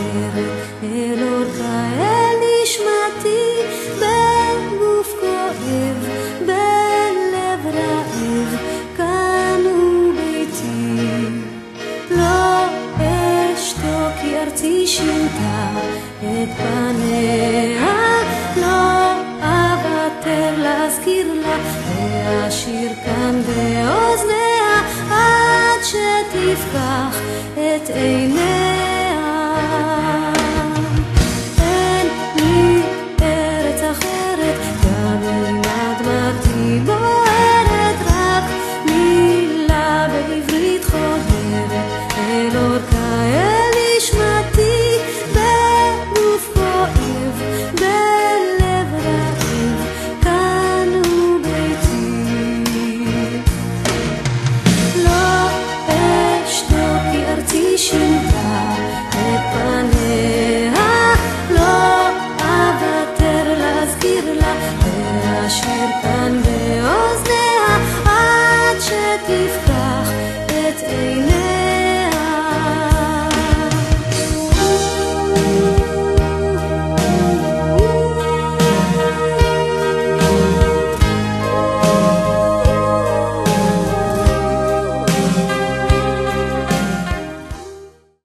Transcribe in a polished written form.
חודרת אל אורך אל נשמתי, בגוף כואב, בלב רעב, כאן הוא ביתי. לא אשתוק כי ארצי שינתה את פניה, לא אוותר להזכיר לה והשיר כאן באוזניה עד שתפקח את עיניה. אין לי ארץ אחרת, גם אם אדמתי בוערת, רק מילה בעברית חודרת אל אורכה אל נשמתי, בגוף כואב, בלב רעב, כאן הוא ביתי. לא אשתוק כי ארצי שינתה את פניה, לא אוותר להזכיר לה והשיר כאן